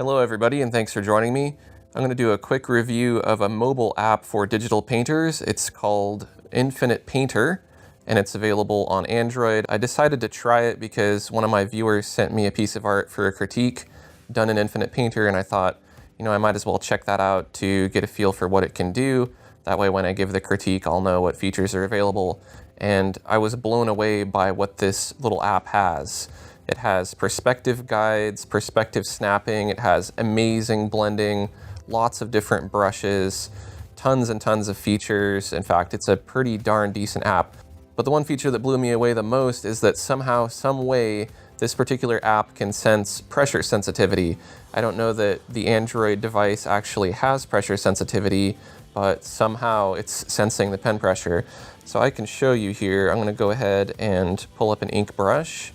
Hello everybody, and thanks for joining me. I'm going to do a quick review of a mobile app for digital painters. It's called Infinite Painter, and it's available on Android. I decided to try it because one of my viewers sent me a piece of art for a critique done in Infinite Painter, and I thought, I might as well check that out to get a feel for what it can do. That way when I give the critique, I'll know what features are available. And I was blown away by what this little app has. It has perspective guides, perspective snapping, it has amazing blending, lots of different brushes, tons and tons of features. In fact, it's a pretty darn decent app. But the one feature that blew me away the most is that somehow, some way, this particular app can sense pressure sensitivity. I don't know that the Android device actually has pressure sensitivity, but somehow it's sensing the pen pressure. So I can show you here. I'm gonna go ahead and pull up an ink brush.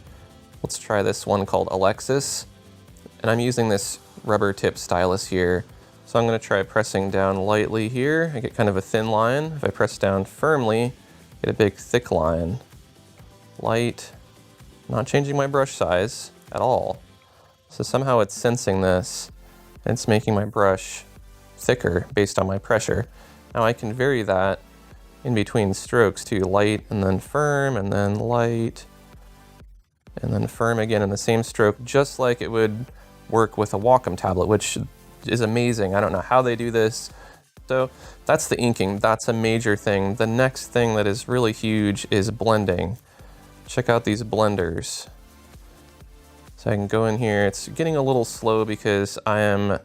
Let's try this one called Alexis. And I'm using this rubber tip stylus here. So I'm gonna try pressing down lightly here. I get kind of a thin line. If I press down firmly, get a big thick line. Light, not changing my brush size at all. So somehow it's sensing this, and it's making my brush thicker based on my pressure. Now I can vary that in between strokes to light and then firm and then light and then firm again in the same stroke, just like it would work with a Wacom tablet, which is amazing. I don't know how they do this. So that's the inking, that's a major thing. The next thing that is really huge is blending. Check out these blenders. So I can go in here. It's getting a little slow because I am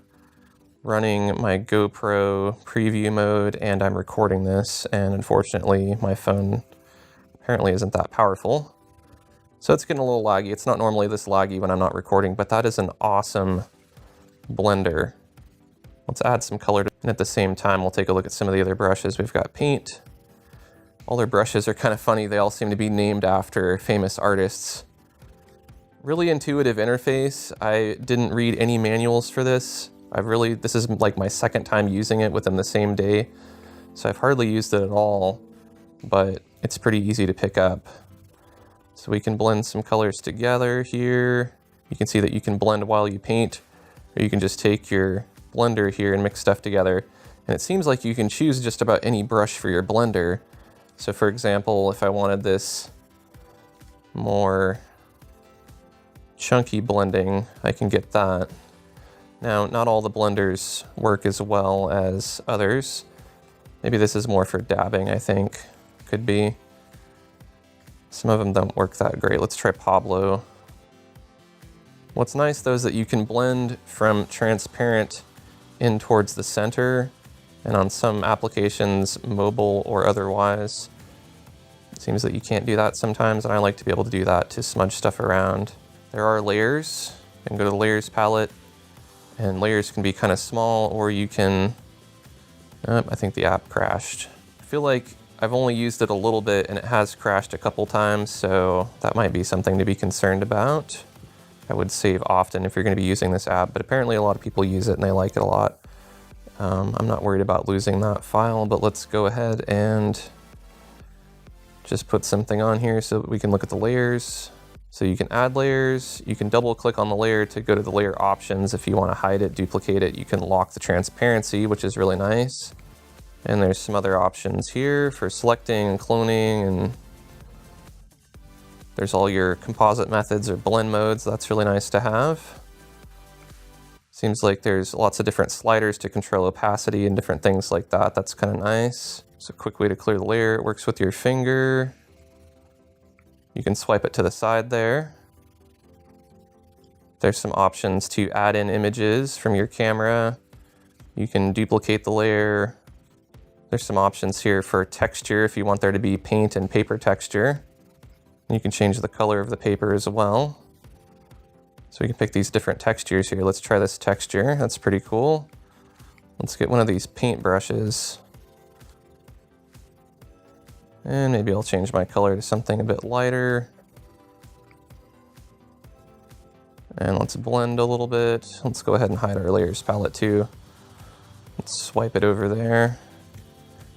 running my GoPro preview mode and I'm recording this, and unfortunately my phone apparently isn't that powerful. So it's getting a little laggy. It's not normally this laggy when I'm not recording, but that is an awesome blender. Let's add some color, and at the same time we'll take a look at some of the other brushes. We've got paint. All their brushes are kind of funny. They all seem to be named after famous artists. Really intuitive interface. I didn't read any manuals for this. This is like my second time using it within the same day. So I've hardly used it at all, but it's pretty easy to pick up. So we can blend some colors together here. You can see that you can blend while you paint, or you can just take your blender here and mix stuff together. And it seems like you can choose just about any brush for your blender. So for example, if I wanted this more chunky blending, I can get that. Now, not all the blenders work as well as others. Maybe this is more for dabbing, I think. Could be. Some of them don't work that great. Let's try Pablo. What's nice though is that you can blend from transparent in towards the center, and on some applications, mobile or otherwise, it seems that you can't do that sometimes, and I like to be able to do that to smudge stuff around. There are layers. You can go to the layers palette, and layers can be kind of small, or you can, I think the app crashed. I feel like I've only used it a little bit and it has crashed a couple times, so that might be something to be concerned about. I would save often if you're going to be using this app, but apparently a lot of people use it and they like it a lot. I'm not worried about losing that file, but let's go ahead and just put something on here so that we can look at the layers. So you can add layers, you can double click on the layer to go to the layer options if you want to hide it, duplicate it. You can lock the transparency, which is really nice. And there's some other options here for selecting and cloning, and there's all your composite methods or blend modes. That's really nice to have. Seems like there's lots of different sliders to control opacity and different things like that. That's kind of nice. It's a quick way to clear the layer. It works with your finger. You can swipe it to the side there. There's some options to add in images from your camera. You can duplicate the layer. There's some options here for texture if you want there to be paint and paper texture. You can change the color of the paper as well. So we can pick these different textures here. Let's try this texture. That's pretty cool. Let's get one of these paint brushes. And maybe I'll change my color to something a bit lighter. And let's blend a little bit. Let's go ahead and hide our layers palette too. Let's swipe it over there.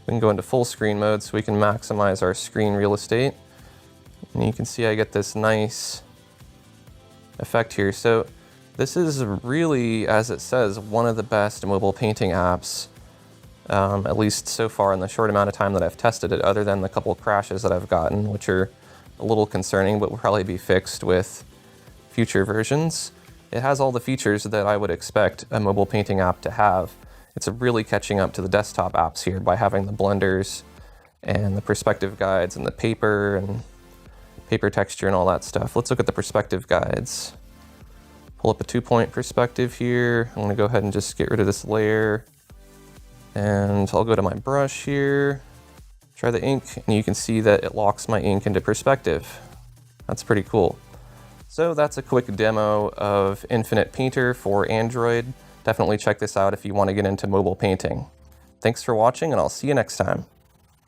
We can go into full screen mode so we can maximize our screen real estate. And you can see I get this nice effect here. So This is really, as it says, one of the best mobile painting apps, at least so far in the short amount of time that I've tested it, other than the couple crashes that I've gotten, which are a little concerning, but will probably be fixed with future versions. It has all the features that I would expect a mobile painting app to have. It's really catching up to the desktop apps here by having the blenders and the perspective guides and the paper and paper texture and all that stuff. Let's look at the perspective guides. Pull up a 2-point perspective here. I'm gonna go ahead and just get rid of this layer. And I'll go to my brush here, try the ink, and you can see that it locks my ink into perspective. That's pretty cool. So that's a quick demo of Infinite Painter for Android. Definitely check this out if you want to get into mobile painting. Thanks for watching, and I'll see you next time.